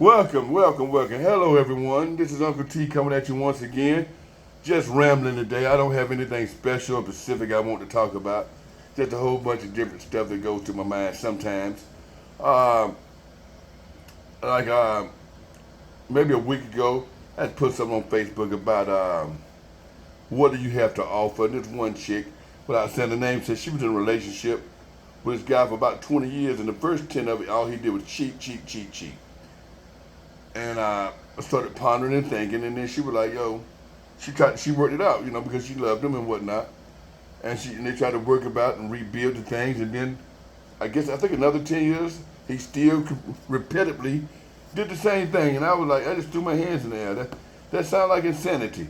Welcome. Hello, everyone. This is Uncle T coming at you once again. Just rambling today. I don't have anything special or specific I want to talk about. Just a whole bunch of different stuff that goes to my mind sometimes. Um, like maybe a week ago, I had put something on Facebook about what do you have to offer. And this one chick, without saying the name, said she was in a relationship with this guy for about 20 years, and the first 10 of it, all he did was cheat. And I started pondering and thinking, and then she was like, "Yo," she worked it out, because she loved him and whatnot, and they tried to work about and rebuild the things, and then I think another 10 years, he still repeatedly did the same thing, and I was like, I just threw my hands in the air. That sounds like insanity,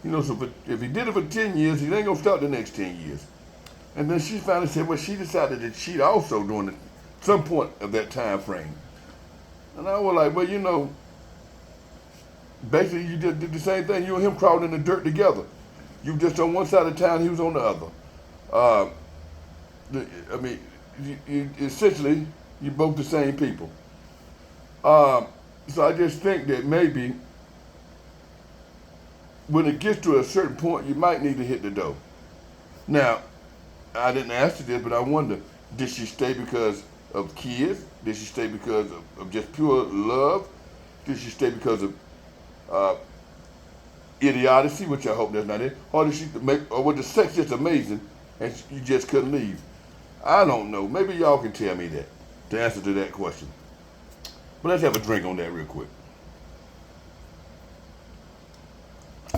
So if he did it for 10 years, he ain't gonna start the next 10 years. And then she finally said, well, she decided to cheat also during some point of that time frame. And I was like, well, basically you just did the same thing. You and him crawled in the dirt together. You just on one side of town, he was on the other. Uh, I mean, essentially, you're both the same people. So I just think that maybe when it gets to a certain point, you might need to hit the door. Now, I didn't ask you this, but I wonder, did she stay because of kids? Did she stay because of just pure love? Did she stay because of uh, idiocy, which I hope that's not it? Or or was the sex just amazing and you just couldn't leave? I don't know. Maybe y'all can tell me that, the answer to that question. But let's have a drink on that real quick.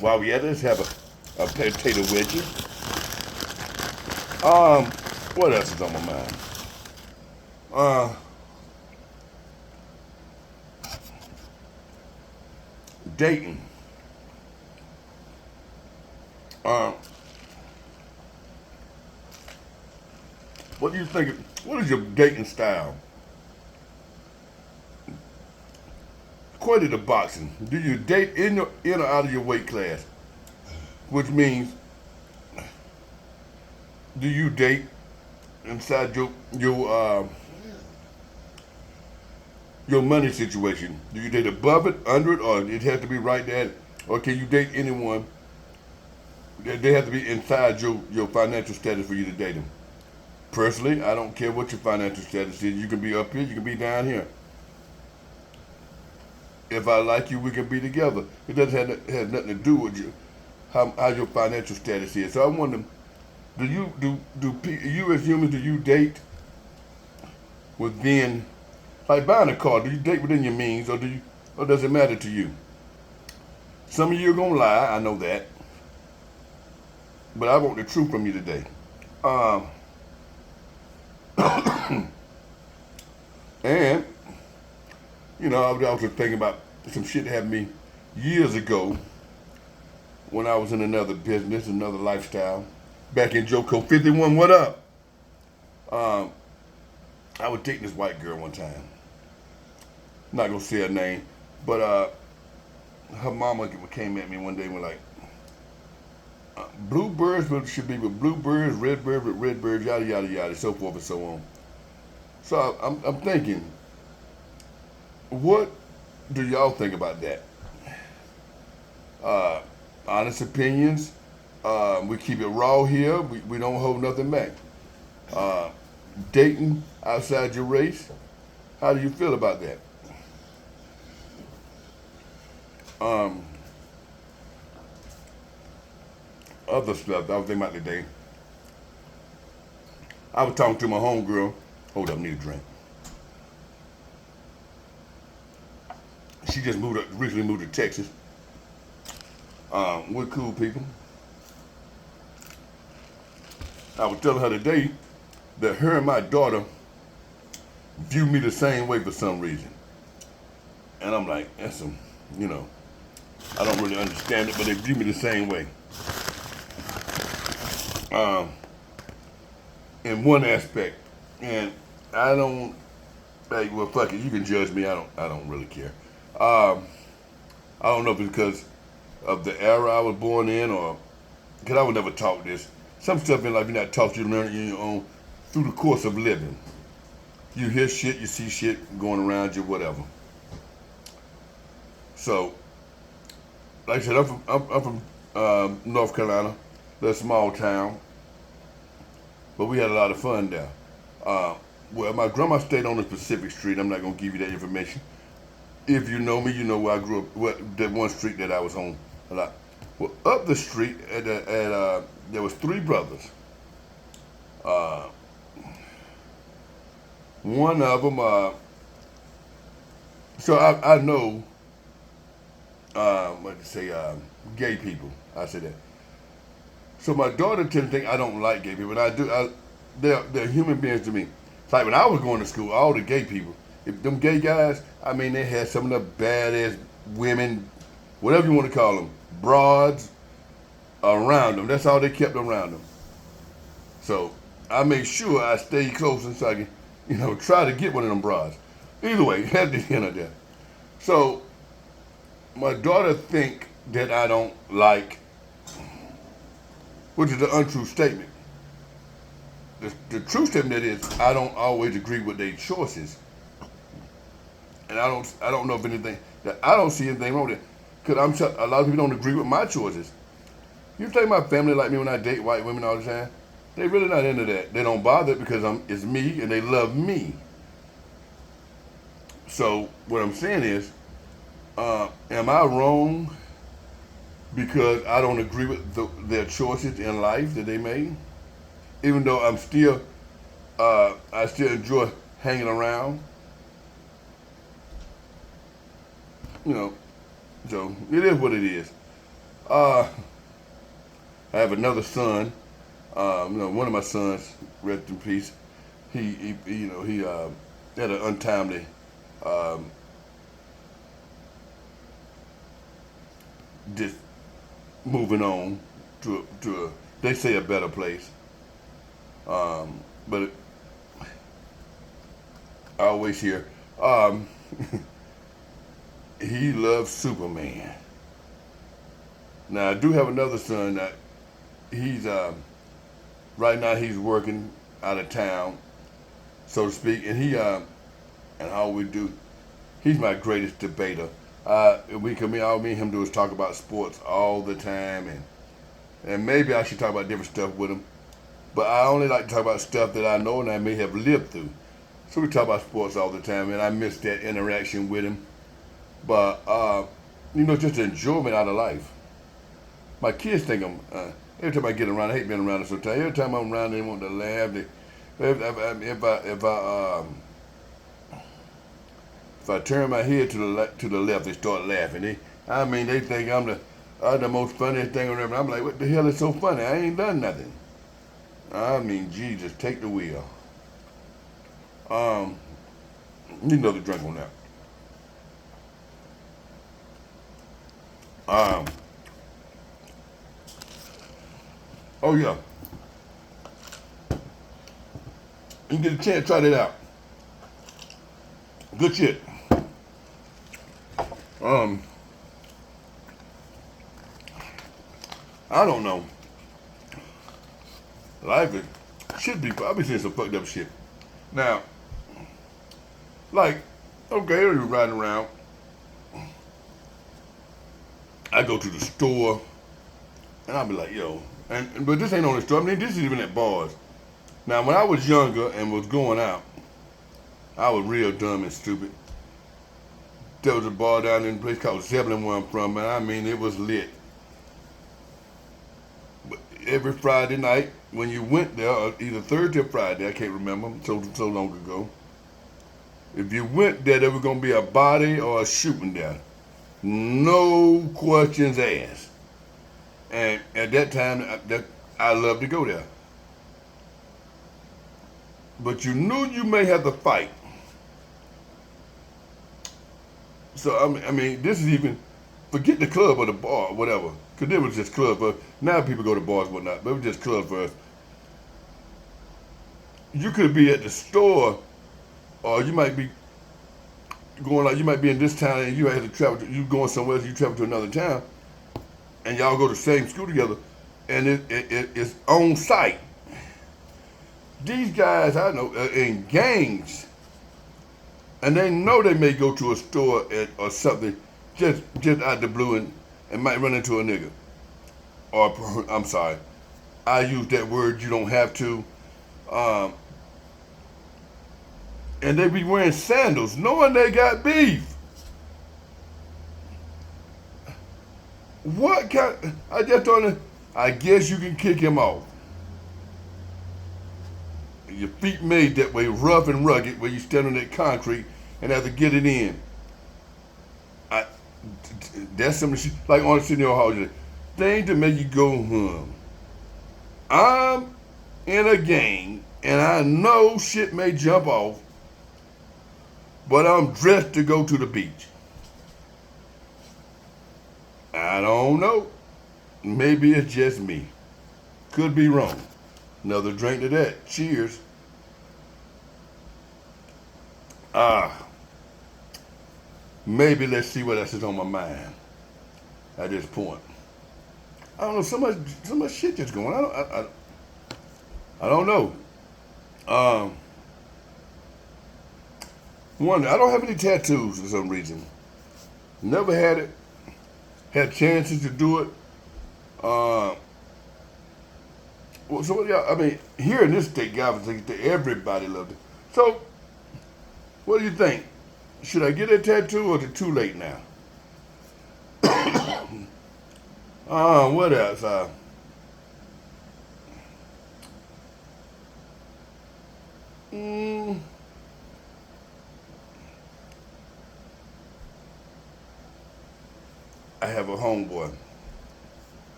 While we at it, let's have a potato wedgie. What else is on my mind? Uh, Dating. Uh, what do you think? What is your dating style? According to boxing, do you date in or out of your weight class? Which means, do you date inside your money situation? Do you date above it, under it, or it has to be right there? Or can you date anyone? They have to be inside your financial status for you to date them. Personally, I don't care what your financial status is. You can be up here, you can be down here. If I like you, we can be together. It doesn't have nothing to do with how your financial status is. So I wonder, you as humans, do you date within, like buying a car? Do you date within your means, or does it matter to you? Some of you are gonna lie, I know that, but I want the truth from you today. Um, and I was also thinking about some shit that happened to me years ago when I was in another business, another lifestyle. Back in Joko 51, what up? Um, I was dating this white girl one time. Not gonna say her name, but her mama came at me one day and was like, should be with bluebirds, red birds with red birds, yada yada yada, so forth and so on. So I'm thinking, what do y'all think about that? Uh, Honest opinions. We keep it raw here. We don't hold nothing back. Uh, Dating outside your race. How do you feel about that? Um, Other stuff I was thinking about today. I was talking to my homegirl. Hold up, need a drink. She just recently moved to Texas. We're cool people. I was telling her today that her and my daughter view me the same way for some reason. And I'm like, that's some, you know, I don't really understand it, but they view me the same way. Um, in one aspect. And I don't, like, well, fuck it, you can judge me. I don't really care. Um, I don't know if it's because of the era I was born in, or because I would never taught this. Some stuff in life you're not taught, you learn it on your own through the course of living. You hear shit, you see shit going around you, whatever. So, like I said, I'm from North Carolina, little small town, but we had a lot of fun there. Uh, well, my grandma stayed on the Pacific Street. I'm not gonna give you that information. If you know me, you know where I grew up. What that one street that I was on a lot. Well, up the street there was three brothers. Uh, one of them, so I know what to say, gay people. I say that. So my daughter tends to think I don't like gay people, and I do. They're human beings to me. It's like when I was going to school, all the gay people, if them gay guys, I mean, they had some of the baddest women, whatever you want to call them, broads around them. That's all they kept around them. So I make sure I stay close and so I can, try to get one of them broads. Either way, at the end of that. So my daughter think that I don't like, which is an untrue statement. The true statement is I don't always agree with their choices, and I don't know if anything that I don't see anything wrong with it, because a lot of people don't agree with my choices. You think my family like me when I date white women all the time? They really not into that. They don't bother because it's me and they love me. So what I'm saying is, am I wrong because I don't agree with their choices in life that they made? Even though I still enjoy hanging around, you know. So it is what it is. Uh, I have another son. One of my sons, rest in peace. He had an untimely um, just moving on to a, they say, a better place. But I always hear um, he loves Superman. Now I do have another son that he's right now he's working out of town, so to speak, and and how we do. He's my greatest debater. All me and him do is talk about sports all the time, and maybe I should talk about different stuff with him. But I only like to talk about stuff that I know and I may have lived through. So we talk about sports all the time, and I miss that interaction with him. But just the enjoyment out of life. My kids think every time I get around, I hate being around them sometimes. Every time I'm around, they want to laugh. If I turn my head to the left, they start laughing. They think I'm the most funniest thing around. I'm like, what the hell is so funny? I ain't done nothing. Jesus, take the wheel. Um, Need another drink on that. Um, oh yeah, you get a chance, try that out. Good shit. Um, I don't know. Life should be. I be seeing some fucked up shit. Now, like, okay, you're riding around. I go to the store, and I'll be like, yo, but this ain't on the store. I mean, this is even at bars. Now, when I was younger and was going out, I was real dumb and stupid. There was a bar down in a place called Zeppelin where I'm from, and it was lit. But every Friday night, when you went there, or either Thursday or Friday, I can't remember, so long ago. If you went there, there was gonna be a body or a shooting there. No questions asked. And at that time, I loved to go there. But you knew you may have to fight. So this is even forget the club or the bar or whatever, because it was just club. But now people go to bars and whatnot, but it was just club for us. You could be at the store, or you might be you might be in this town and you have to travel. You going somewhere else, you travel to another town, and y'all go to the same school together, and it's on site. These guys I know are in gangs, and they know they may go to a store or something just out the blue and might run into a nigga. Or I'm sorry, I use that word. You don't have to. Um, and they be wearing sandals, knowing they got beef. What kind? I just don't. I guess you can kick him off. Your feet made that way, rough and rugged, where you stand on that concrete and have to get it in. I, that's some shit, like on the Sydney Hall, thing to make you go, I'm in a game and I know shit may jump off, but I'm dressed to go to the beach. I don't know. Maybe it's just me. Could be wrong. Another drink to that. Cheers. Maybe let's see what else is on my mind at this point. I don't know. So much shit just going. I don't know. One, I don't have any tattoos for some reason. Never had it. Had chances to do it. So yeah, I mean, here in this state, God, everybody loved it. So, what do you think? Should I get a tattoo or is it too late now? What else? Mm, I have a homeboy,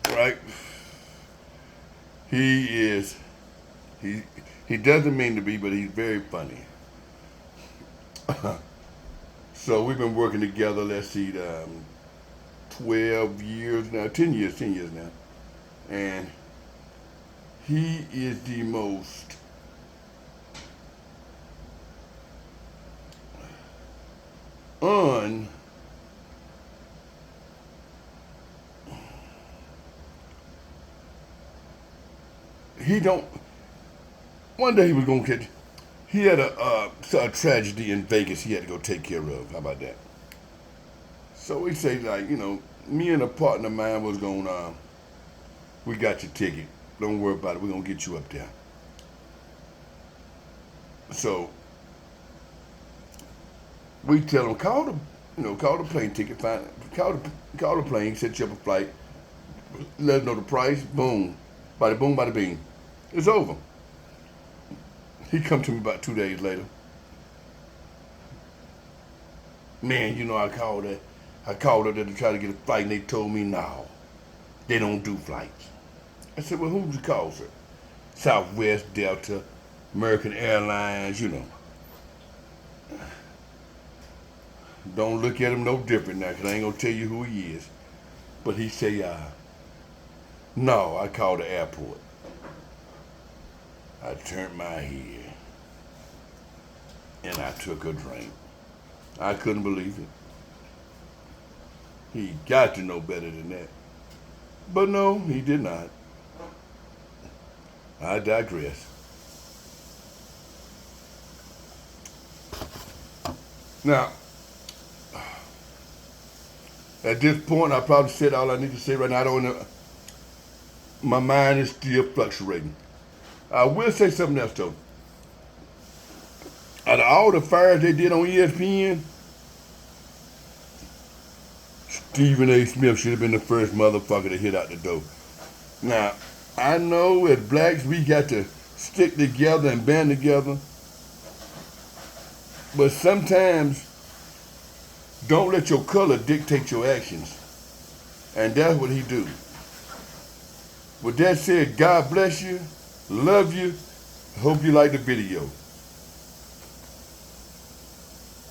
right? He is, he, he doesn't mean to be, but he's very funny. So we've been working together, let's see, 12 years now, 10 years now. And he is the most un he don't one day he was gonna catch he had a tragedy in Vegas he had to go take care of. How about that? So we say like, me and a partner of mine was gonna we got your ticket. Don't worry about it, we're gonna get you up there. So we tell him call the plane ticket, call the plane, set you up a flight, let them know the price, boom, bada bing. It's over. He come to me about 2 days later. Man, I called her to try to get a flight and they told me no. They don't do flights. I said, well, who'd you call, sir? Southwest, Delta, American Airlines, Don't look at him no different now, 'cause I ain't gonna tell you who he is. But he say, no, I called the airport. I turned my head and I took a drink. I couldn't believe it. He got to know better than that. But no, he did not. I digress. Now, at this point, I probably said all I need to say right now. I don't know. My mind is still fluctuating. I will say something else though. Out of all the fires they did on ESPN, Stephen A. Smith should have been the first motherfucker to hit out the door. Now, I know as blacks we got to stick together and band together, but sometimes don't let your color dictate your actions. And that's what he do. With that said, God bless you, love you, hope you like the video.